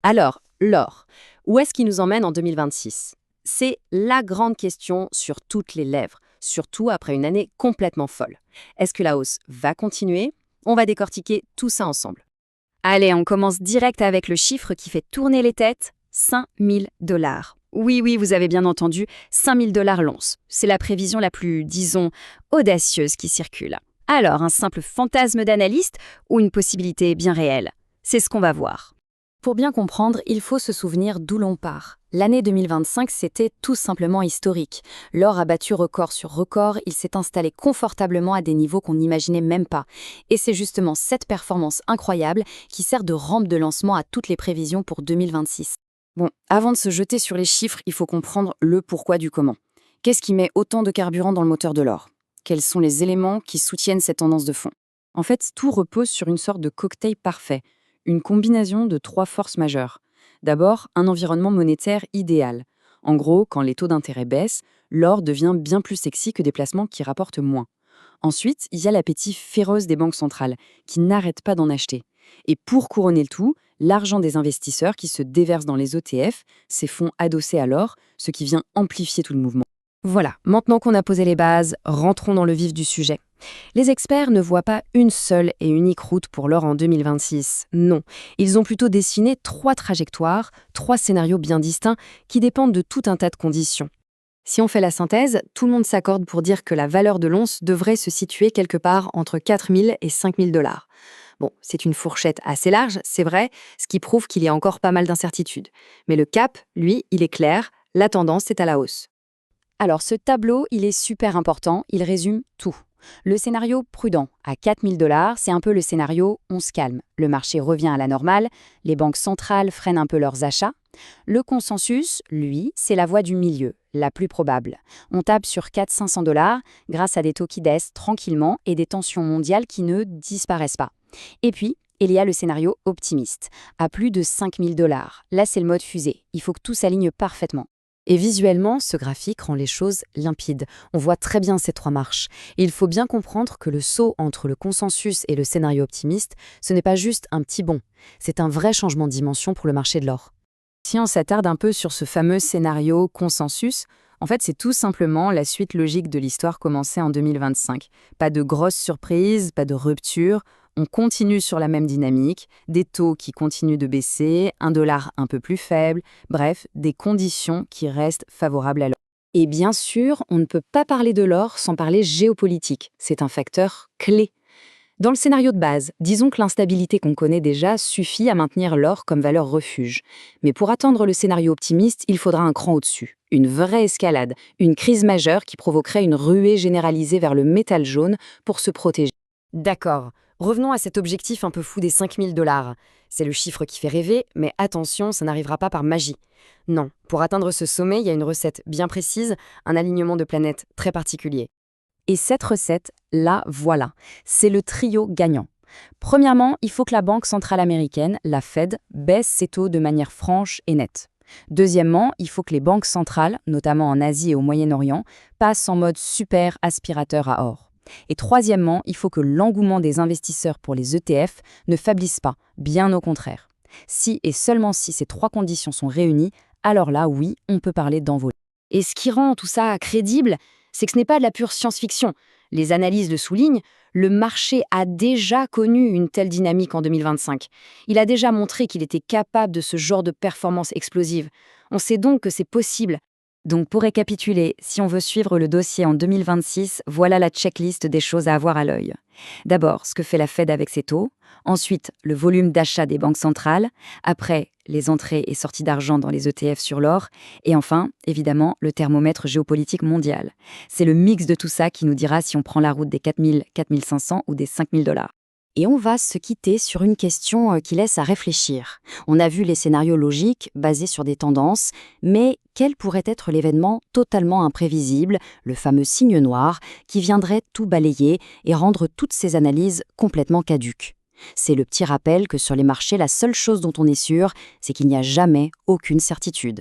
Alors, l'or, où est-ce qu'il nous emmène en 2026? C'est la grande question sur toutes les lèvres, surtout après une année complètement folle. Est-ce que la hausse va continuer? On va décortiquer tout ça ensemble. Allez, on commence direct avec le chiffre qui fait tourner les têtes, 5 000 $. Oui, oui, vous avez bien entendu, 5 000 $ l'once. C'est la prévision la plus, disons, audacieuse qui circule. Alors, un simple fantasme d'analyste ou une possibilité bien réelle? C'est ce qu'on va voir. Pour bien comprendre, il faut se souvenir d'où l'on part. L'année 2025, c'était tout simplement historique. L'or a battu record sur record, il s'est installé confortablement à des niveaux qu'on n'imaginait même pas. Et c'est justement cette performance incroyable qui sert de rampe de lancement à toutes les prévisions pour 2026. Bon, avant de se jeter sur les chiffres, il faut comprendre le pourquoi du comment. Qu'est-ce qui met autant de carburant dans le moteur de l'or? Quels sont les éléments qui soutiennent cette tendance de fond? En fait, tout repose sur une sorte de cocktail parfait, une combinaison de trois forces majeures. D'abord, un environnement monétaire idéal. En gros, quand les taux d'intérêt baissent, l'or devient bien plus sexy que des placements qui rapportent moins. Ensuite, il y a l'appétit féroce des banques centrales, qui n'arrêtent pas d'en acheter. Et pour couronner le tout, l'argent des investisseurs qui se déversent dans les ETF, ces fonds adossés à l'or, ce qui vient amplifier tout le mouvement. Voilà, maintenant qu'on a posé les bases, rentrons dans le vif du sujet. Les experts ne voient pas une seule et unique route pour l'or en 2026. Non, ils ont plutôt dessiné trois trajectoires, trois scénarios bien distincts qui dépendent de tout un tas de conditions. Si on fait la synthèse, tout le monde s'accorde pour dire que la valeur de l'once devrait se situer quelque part entre 4 000 et 5 000 $. Bon, c'est une fourchette assez large, c'est vrai, ce qui prouve qu'il y a encore pas mal d'incertitudes. Mais le cap, lui, il est clair, la tendance est à la hausse. Alors ce tableau, il est super important, il résume tout. Le scénario prudent, à 4 000 $, c'est un peu le scénario on se calme. Le marché revient à la normale, les banques centrales freinent un peu leurs achats. Le consensus, lui, c'est la voie du milieu, la plus probable. On tape sur 400-500 $ grâce à des taux qui baissent tranquillement et des tensions mondiales qui ne disparaissent pas. Et puis, il y a le scénario optimiste, à plus de 5 000 $. Là, c'est le mode fusée, il faut que tout s'aligne parfaitement. Et visuellement, ce graphique rend les choses limpides. On voit très bien ces trois marches. Et il faut bien comprendre que le saut entre le consensus et le scénario optimiste, ce n'est pas juste un petit bond. C'est un vrai changement de dimension pour le marché de l'or. Si on s'attarde un peu sur ce fameux scénario consensus, en fait, c'est tout simplement la suite logique de l'histoire commencée en 2025. Pas de grosses surprises, pas de rupture. On continue sur la même dynamique, des taux qui continuent de baisser, un dollar un peu plus faible, bref, des conditions qui restent favorables à l'or. Et bien sûr, on ne peut pas parler de l'or sans parler géopolitique. C'est un facteur clé. Dans le scénario de base, disons que l'instabilité qu'on connaît déjà suffit à maintenir l'or comme valeur refuge. Mais pour atteindre le scénario optimiste, il faudra un cran au-dessus. Une vraie escalade, une crise majeure qui provoquerait une ruée généralisée vers le métal jaune pour se protéger. D'accord. Revenons à cet objectif un peu fou des 5 000 $. C'est le chiffre qui fait rêver, mais attention, ça n'arrivera pas par magie. Non, pour atteindre ce sommet, il y a une recette bien précise, un alignement de planètes très particulier. Et cette recette, la voilà. C'est le trio gagnant. Premièrement, il faut que la Banque centrale américaine, la Fed, baisse ses taux de manière franche et nette. Deuxièmement, il faut que les banques centrales, notamment en Asie et au Moyen-Orient, passent en mode super aspirateur à or. Et troisièmement, il faut que l'engouement des investisseurs pour les ETF ne faiblisse pas, bien au contraire. Si et seulement si ces trois conditions sont réunies, alors là, oui, on peut parler d'envolée. Et ce qui rend tout ça crédible, c'est que ce n'est pas de la pure science-fiction. Les analyses le soulignent, le marché a déjà connu une telle dynamique en 2025. Il a déjà montré qu'il était capable de ce genre de performance explosive. On sait donc que c'est possible. Donc pour récapituler, si on veut suivre le dossier en 2026, voilà la checklist des choses à avoir à l'œil. D'abord, ce que fait la Fed avec ses taux. Ensuite, le volume d'achat des banques centrales. Après, les entrées et sorties d'argent dans les ETF sur l'or. Et enfin, évidemment, le thermomètre géopolitique mondial. C'est le mix de tout ça qui nous dira si on prend la route des 4 000, 4 500 ou des 5 000 $. Et on va se quitter sur une question qui laisse à réfléchir. On a vu les scénarios logiques basés sur des tendances, mais quel pourrait être l'événement totalement imprévisible, le fameux signe noir, qui viendrait tout balayer et rendre toutes ces analyses complètement caduques? C'est le petit rappel que sur les marchés, la seule chose dont on est sûr, c'est qu'il n'y a jamais aucune certitude.